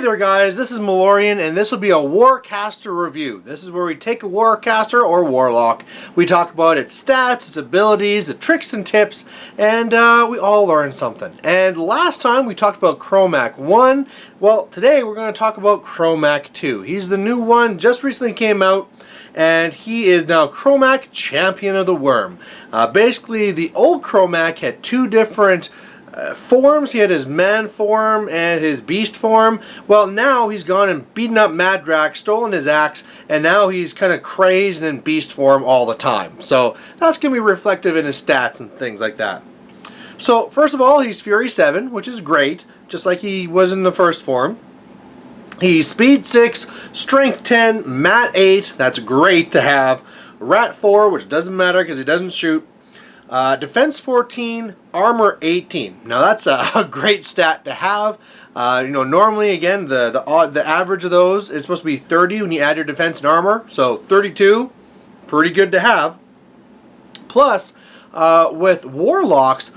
there guys, this is Malorian and this will be a Warcaster review. This is where we take a Warcaster or Warlock. We talk about its stats, its abilities, the tricks and tips, and we all learn something. And last time we talked about Kromac 1. Well, today we're going to talk about Kromac 2. He's the new one, just recently came out, and he is now Kromac, Champion of the Wurm. Basically, the old Kromac had two different forms. He had his man form and his beast form. Well, now he's gone and beaten up Madrak, stolen his axe, and now he's kind of crazed and in beast form all the time. So that's going to be reflective in his stats and things like that. So first of all, he's Fury 7, which is great, just like he was in the first form. He's Speed 6, Strength 10, Mat 8, that's great to have. Rat 4, which doesn't matter because he doesn't shoot. Defense 14, Armor 18. Now that's a great stat to have. Normally, again, the average of those is supposed to be 30 when you add your defense and armor. So 32, pretty good to have. Plus, with Warlocks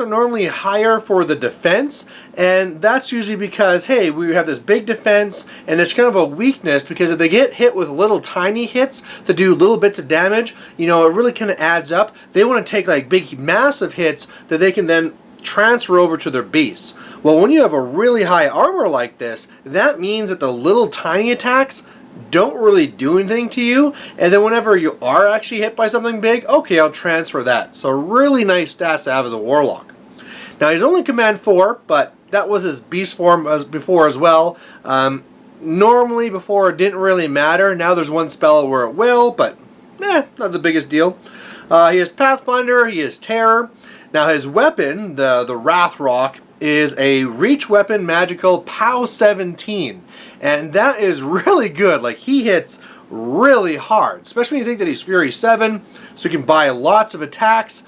are normally higher for the defense, and that's usually because, hey, we have this big defense, and it's kind of a weakness because if they get hit with little tiny hits that do little bits of damage, it really kind of adds up. They want to take like big, massive hits that they can then transfer over to their beasts. Well, when you have a really high armor like this, that means that the little tiny attacks don't really do anything to you, and then whenever you are actually hit by something big, okay, I'll transfer that. So really nice stats to have as a Warlock. Now he's only Command 4, but that was his beast form as before as well. Normally before it didn't really matter. Now there's one spell where it will, but not the biggest deal. He has Pathfinder, he has Terror. Now his weapon, the Wrath Rock, is a reach weapon magical POW 17, and that is really good. Like, he hits really hard, especially when you think that he's Fury 7, so he can buy lots of attacks.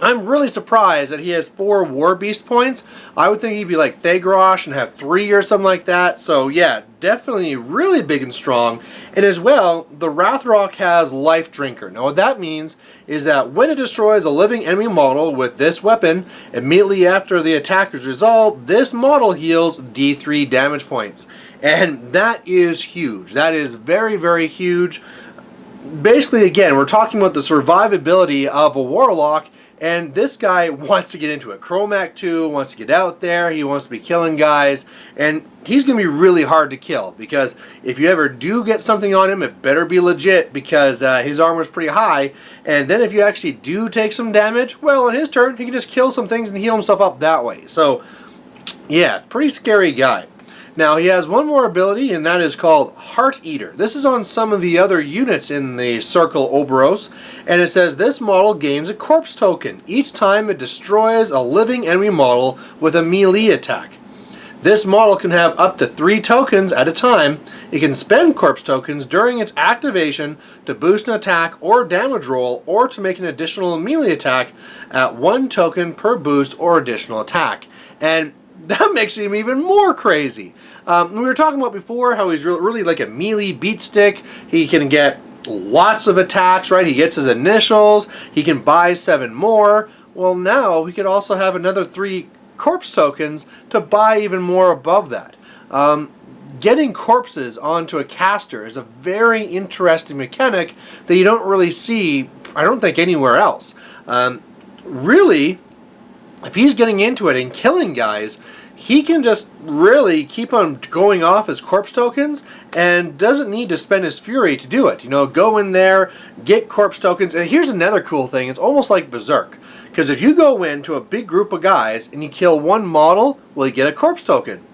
I'm really surprised that he has 4 War Beast points. I would think he'd be like Thagrosh and have 3 or something like that. So yeah, definitely really big and strong. And as well, the Wrathrock has Life Drinker. Now what that means is that when it destroys a living enemy model with this weapon, immediately after the attack is resolved, this model heals D3 damage points. And that is huge. That is very, very huge. Basically, again, we're talking about the survivability of a Warlock. And this guy wants to get into it. Kromac 2 wants to get out there. He wants to be killing guys. And he's going to be really hard to kill. Because if you ever do get something on him, it better be legit. Because his armor is pretty high. And then if you actually do take some damage, well, on his turn, he can just kill some things and heal himself up that way. So, yeah, pretty scary guy. Now, he has one more ability, and that is called Heart Eater. This is on some of the other units in the Circle Oberos, and it says this model gains a corpse token each time it destroys a living enemy model with a melee attack. This model can have up to 3 tokens at a time. It can spend corpse tokens during its activation to boost an attack or damage roll, or to make an additional melee attack at 1 token per boost or additional attack. And that makes him even more crazy. We were talking about before how he's really like a melee beat stick. He can get lots of attacks, right? He gets his initials. He can buy 7 more. Well, now he could also have another 3 corpse tokens to buy even more above that. Getting corpses onto a caster is a very interesting mechanic that you don't really see, I don't think, anywhere else. Really, if he's getting into it and killing guys, he can just really keep on going off his corpse tokens and doesn't need to spend his fury to do it. Go in there, get corpse tokens. And here's another cool thing. It's almost like Berserk. Because if you go into a big group of guys and you kill one model, well, you get a corpse token.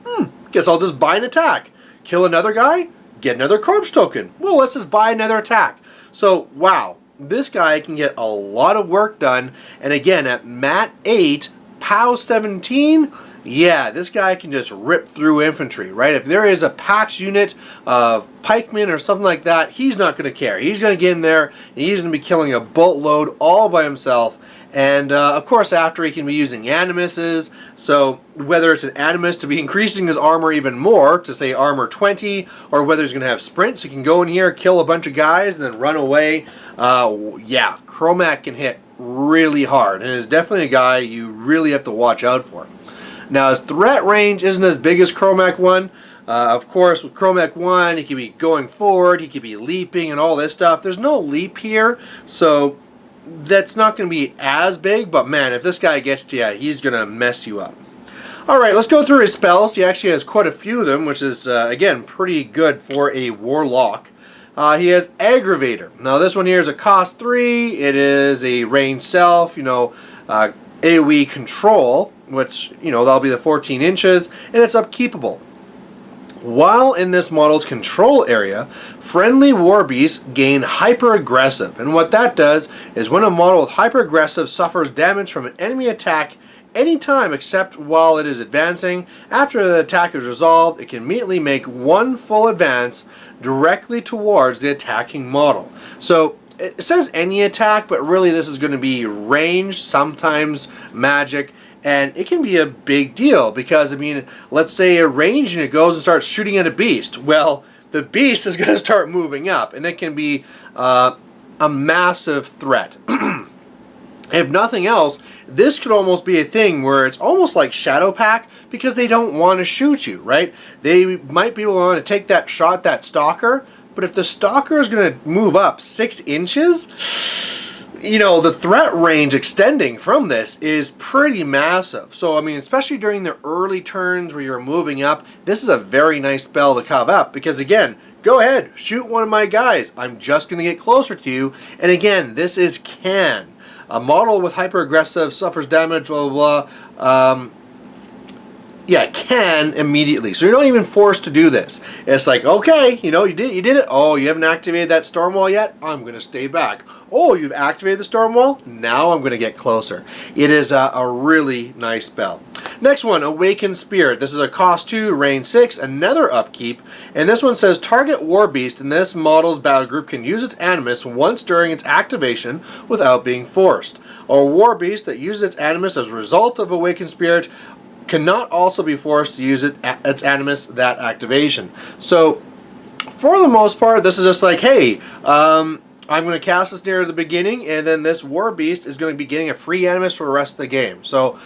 Guess I'll just buy an attack. Kill another guy, get another corpse token. Well, let's just buy another attack. So, wow. This guy can get a lot of work done. And again, at Mat 8, POW 17, yeah, this guy can just rip through infantry, right? If there is a PAX unit of pikemen or something like that, he's not going to care. He's going to get in there, and he's going to be killing a boatload all by himself. And, of course, after he can be using animuses. So, whether it's an animus to be increasing his armor even more, to say armor 20, or whether he's going to have sprints, he can go in here, kill a bunch of guys, and then run away. Yeah, Kromac can hit really hard, and is definitely a guy you really have to watch out for. Now his threat range isn't as big as Kromac 1. Of course, with Kromac 1, he could be going forward, he could be leaping and all this stuff. There's no leap here, so that's not going to be as big, but man, if this guy gets to you, he's going to mess you up. Alright, let's go through his spells. He actually has quite a few of them, which is, again, pretty good for a Warlock. He has Aggravator. Now this one here is a cost 3. It is a range self, AoE control, which, that'll be the 14 inches, and it's upkeepable. While in this model's control area, friendly war beasts gain hyper-aggressive, and what that does is when a model with hyper-aggressive suffers damage from an enemy attack anytime except while it is advancing, after the attack is resolved, it can immediately make one full advance directly towards the attacking model. So it says any attack, but really this is going to be range, sometimes magic, and it can be a big deal because, let's say a range unit goes and starts shooting at a beast. Well, the beast is going to start moving up, and it can be a massive threat. If nothing else, this could almost be a thing where it's almost like Shadow Pack because they don't want to shoot you, right? They might be able to want to take that shot, that Stalker, but if the Stalker is going to move up 6 inches, the threat range extending from this is pretty massive. So, especially during the early turns where you're moving up, this is a very nice spell to come up because, again, go ahead, shoot one of my guys. I'm just going to get closer to you. And again, this is can. A model with hyper-aggressive suffers damage, blah, blah, blah. Can immediately. So you're not even forced to do this. It's like, okay, you did it. Oh, you haven't activated that storm wall yet? I'm going to stay back. Oh, you've activated the storm wall? Now I'm going to get closer. It is a really nice spell. Next one, Awakened Spirit. This is a cost 2, range 6, another upkeep. And this one says, target war beast in this model's battle group can use its animus once during its activation without being forced. A war beast that uses its animus as a result of Awakened Spirit cannot also be forced to use its animus that activation. So, for the most part, this is just like, hey, I'm going to cast this near the beginning, and then this war beast is going to be getting a free animus for the rest of the game. So,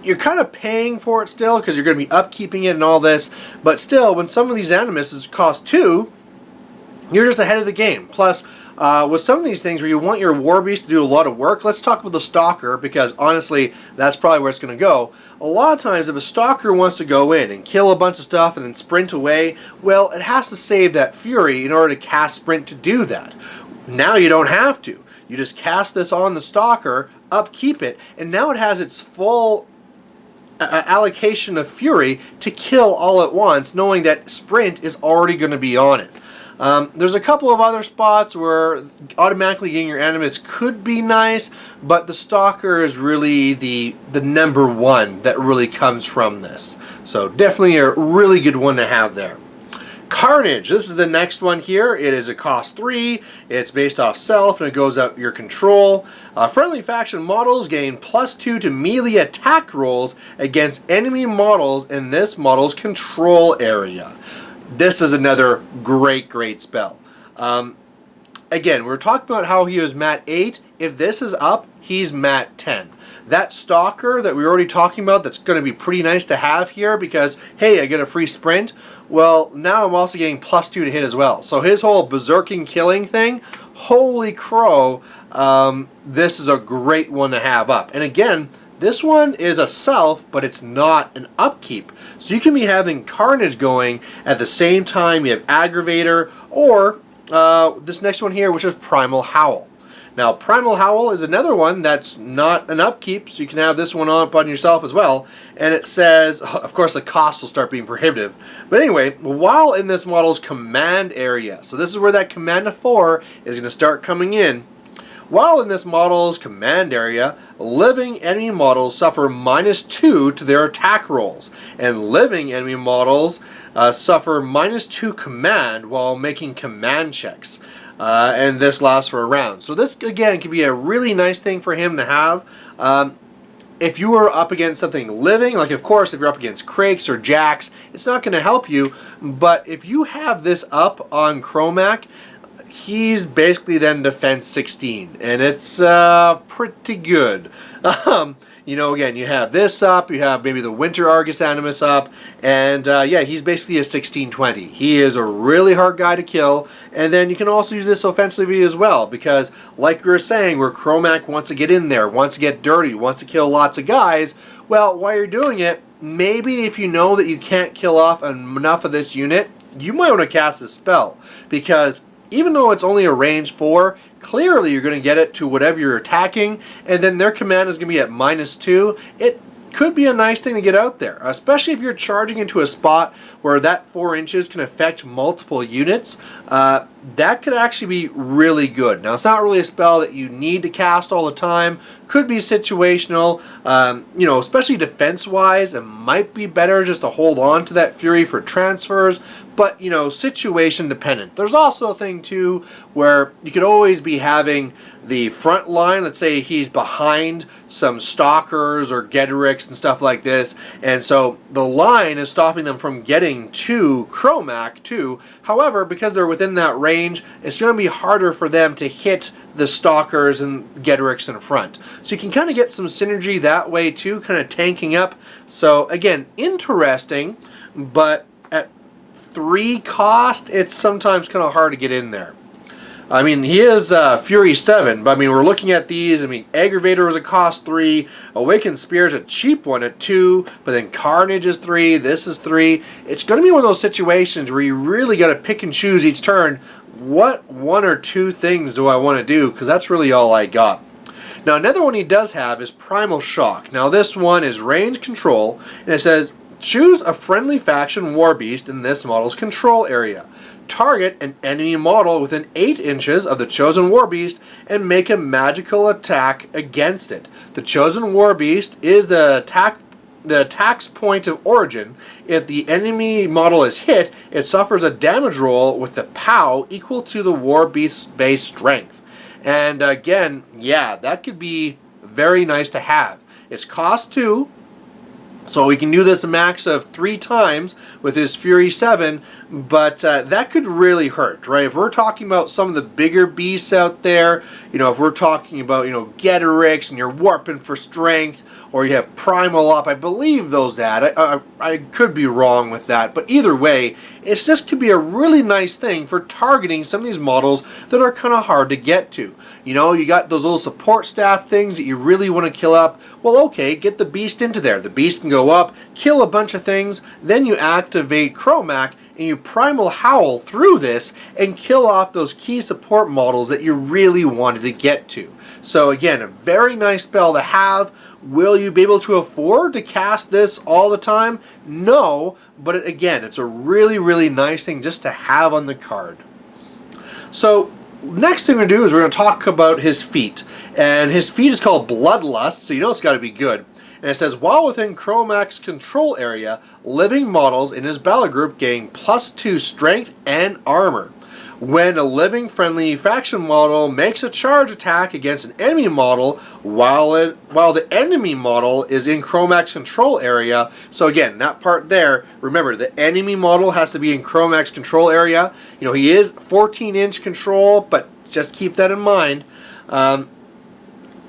you're kind of paying for it still because you're going to be upkeeping it and all this, but still, when some of these animuses cost 2, you're just ahead of the game. Plus, with some of these things where you want your war beast to do a lot of work, let's talk about the Stalker, because honestly, that's probably where it's going to go. A lot of times, if a Stalker wants to go in and kill a bunch of stuff and then sprint away, well, it has to save that Fury in order to cast Sprint to do that. Now you don't have to. You just cast this on the Stalker, upkeep it, and now it has its full allocation of Fury to kill all at once, knowing that Sprint is already going to be on it. There's a couple of other spots where automatically getting your animus could be nice, but the Stalker is really the number one that really comes from this. So definitely a really good one to have there. Carnage, this is the next one here. It is a cost 3, it's based off self, and it goes out your control. Friendly faction models gain +2 to melee attack rolls against enemy models in this model's control area. This is another great spell. Again, we're talking about how he was mat 8. If this is up, he's mat 10. That Stalker that we were already talking about, that's going to be pretty nice to have here because, hey, I get a free sprint. Well, now I'm also getting +2 to hit as well. So his whole berserking killing thing, holy crow, this is a great one to have up. And again, this one is a self, but it's not an upkeep. So you can be having Carnage going at the same time you have Aggravator, or this next one here, which is Primal Howl. Now, Primal Howl is another one that's not an upkeep, so you can have this one on yourself as well. And it says, of course, the cost will start being prohibitive. But anyway, while in this model's command area, so this is where that command of 4 is going to start coming in. While in this model's command area, living enemy models suffer -2 to their attack rolls, and living enemy models suffer -2 command while making command checks. And this lasts for a round. So this, again, could be a really nice thing for him to have. If you were up against something living, like of course if you're up against Krakes or Jacks, it's not going to help you. But if you have this up on Kromac, he's basically then defense 16, and it's pretty good. you know, again, you have this up, you have maybe the Winter Argus Animus up, and yeah, he's basically a 1620. He is a really hard guy to kill, and then you can also use this offensively as well, because like we were saying, where Kromac wants to get in there, wants to get dirty, wants to kill lots of guys, well, while you're doing it, maybe if you know that you can't kill off enough of this unit, you might want to cast a spell, because even though it's only a range 4, clearly you're going to get it to whatever you're attacking, and then their command is going to be at -2. It could be a nice thing to get out there, especially if you're charging into a spot where that 4 inches can affect multiple units. That could actually be really good. Now, it's not really a spell that you need to cast all the time. Could be situational. You know, especially defense-wise, it might be better just to hold on to that Fury for transfers, but, you know, situation dependent. There's also a thing, too, where you could always be having the front line. Let's say he's behind some Stalkers or Gederics and stuff like this, and so the line is stopping them from getting to Kromac, too. However, because they're within that range, it's going to be harder for them to hit the Stalkers and Gederics in front. So you can kind of get some synergy that way too, kind of tanking up. So again, interesting, but at 3 cost, it's sometimes kind of hard to get in there. I mean, he is Fury 7, but I mean, we're looking at these. I mean, Aggravator was a cost 3, Awakened Spear is a cheap one at 2, but then Carnage is 3, this is 3. It's going to be one of those situations where you really got to pick and choose each turn. What 1 or 2 things do I want to do? Because that's really all I got. Now, another one he does have is Primal Shock. Now, this one is range control, and it says, choose a friendly faction war beast in this model's control area. Target an enemy model within 8 inches of the chosen war beast and make a magical attack against it. The chosen war beast is the attack's point of origin. If the enemy model is hit, it suffers a damage roll with the POW equal to the war beast's base strength. And again, yeah, that could be very nice to have. It's cost 2. So we can do this a max of 3 times with his Fury 7, but that could really hurt, right? If we're talking about some of the bigger beasts out there, you know, if we're talking about, you know, Gederics and you're warping for strength, or you have Primal up, I believe those that. I could be wrong with that, but either way, it's just could be a really nice thing for targeting some of these models that are kind of hard to get to. You know, you got those little support staff things that you really want to kill up. Well, okay, get the beast into there. The beast can go up, kill a bunch of things, then you activate Kromac and you Primal Howl through this and kill off those key support models that you really wanted to get to. So again, a very nice spell to have. Will you be able to afford to cast this all the time? No, but again, it's a really, really nice thing just to have on the card. So next thing we're going to do is we're going to talk about his feat. And his feat is called Bloodlust, so you know it's got to be good. And it says, while within Kromac's control area, living models in his battle group gain +2 strength and armor. When a living friendly faction model makes a charge attack against an enemy model while the enemy model is in Kromac's control area, so again, that part there, remember, the enemy model has to be in Kromac's control area. You know, he is 14-inch control, but just keep that in mind.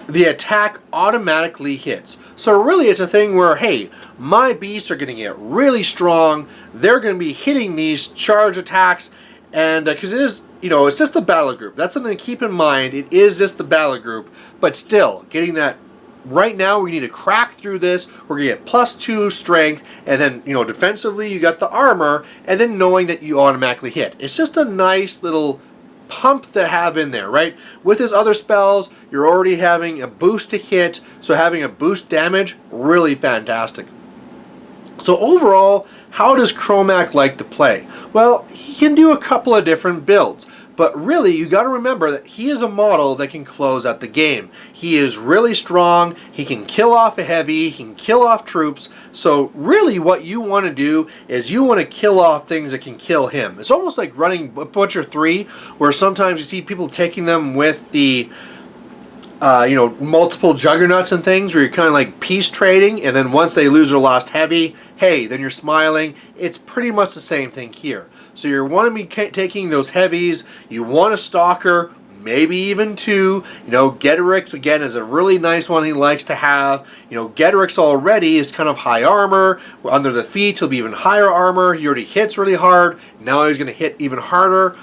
The attack automatically hits. So really it's a thing where, hey, my beasts are going to get really strong. They're going to be hitting these charge attacks. And because it is, you know, it's just the battle group. That's something to keep in mind. It is just the battle group. But still, getting that right now, we need to crack through this. We're going to get +2 strength. And then, you know, defensively, you got the armor. And then knowing that you automatically hit. It's just a nice little pump to have in there, right? With his other spells, you're already having a boost to hit. So having a boost damage, really fantastic. So overall, how does Kromac like to play? Well, he can do a couple of different builds, but really you got to remember that he is a model that can close out the game. He is really strong, he can kill off a heavy, he can kill off troops, so really what you want to do is you want to kill off things that can kill him. It's almost like running Butcher 3, where sometimes you see people taking them with the you know, multiple juggernauts and things where you're kind of like peace trading, and then once they lose their last heavy, hey, then you're smiling. It's pretty much the same thing here. So you want to be taking those heavies, you want a stalker, maybe even 2. You know, Getorix, again, is a really nice one he likes to have. You know, Getorix already is kind of high armor. Under the feet, he'll be even higher armor. He already hits really hard. Now he's going to hit even harder.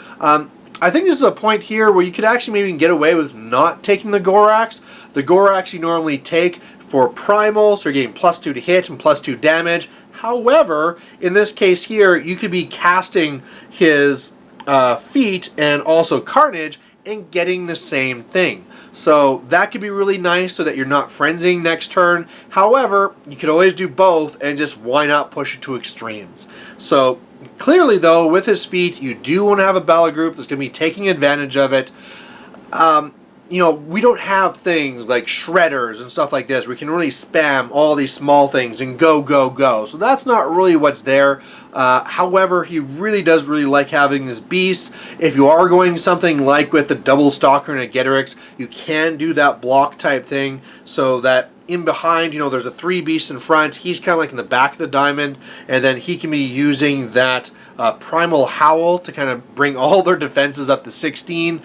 I think this is a point here where you could actually maybe get away with not taking the Gorax. The Gorax you normally take for primal, so you're getting +2 to hit and +2 damage. However, in this case here, you could be casting his feet and also Carnage and getting the same thing. So that could be really nice so that you're not frenzying next turn. However, you could always do both and just why not push it to extremes. So clearly though, with his feet, you do want to have a battle group that's going to be taking advantage of it. You know, we don't have things like shredders and stuff like this where we can really spam all these small things and go, go, go. So that's not really what's there. However, he really does really like having this beast. If you are going something like with the double stalker and a Getorix, you can do that block type thing so that in behind, you know, there's a 3 beast in front. He's kind of like in the back of the diamond, and then he can be using that primal howl to kind of bring all their defenses up to 16.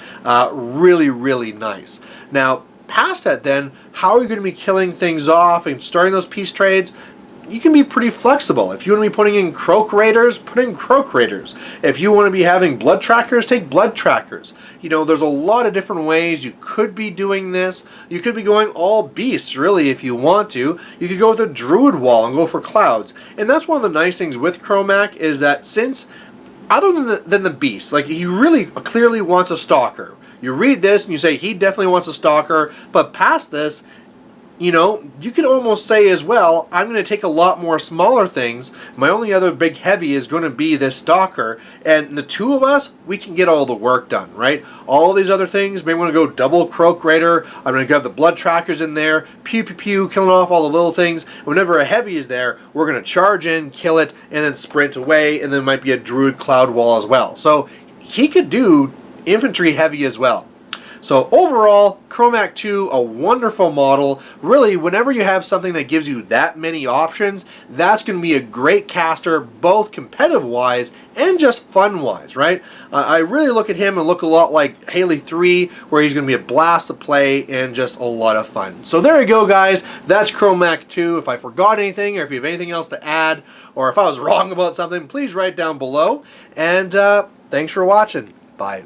Really, really nice. Now, past that then, how are you going to be killing things off and starting those peace trades? You can be pretty flexible. If you want to be putting in Croak Raiders, put in Croak Raiders. If you want to be having Blood Trackers, take Blood Trackers. You know, there's a lot of different ways you could be doing this. You could be going all beasts, really, if you want to. You could go with a Druid Wall and go for Clouds. And that's one of the nice things with Kromac is that since, other than the beast, like he really clearly wants a Stalker. You read this and you say he definitely wants a Stalker, but past this, you know, you could almost say as well, I'm going to take a lot more smaller things. My only other big heavy is going to be this Stalker. And the 2 of us, we can get all the work done, right? All these other things, maybe want to go double Croak Raider. I'm going to have the Blood Trackers in there. Pew, pew, pew, killing off all the little things. Whenever a heavy is there, we're going to charge in, kill it, and then sprint away. And then might be a Druid Cloud Wall as well. So he could do infantry heavy as well. So overall, Kromac 2, a wonderful model. Really, whenever you have something that gives you that many options, that's going to be a great caster, both competitive-wise and just fun-wise, right? I really look at him and look a lot like Haley 3, where he's going to be a blast to play and just a lot of fun. So there you go, guys. That's Kromac 2. If I forgot anything, or if you have anything else to add, or if I was wrong about something, please write down below. And thanks for watching. Bye.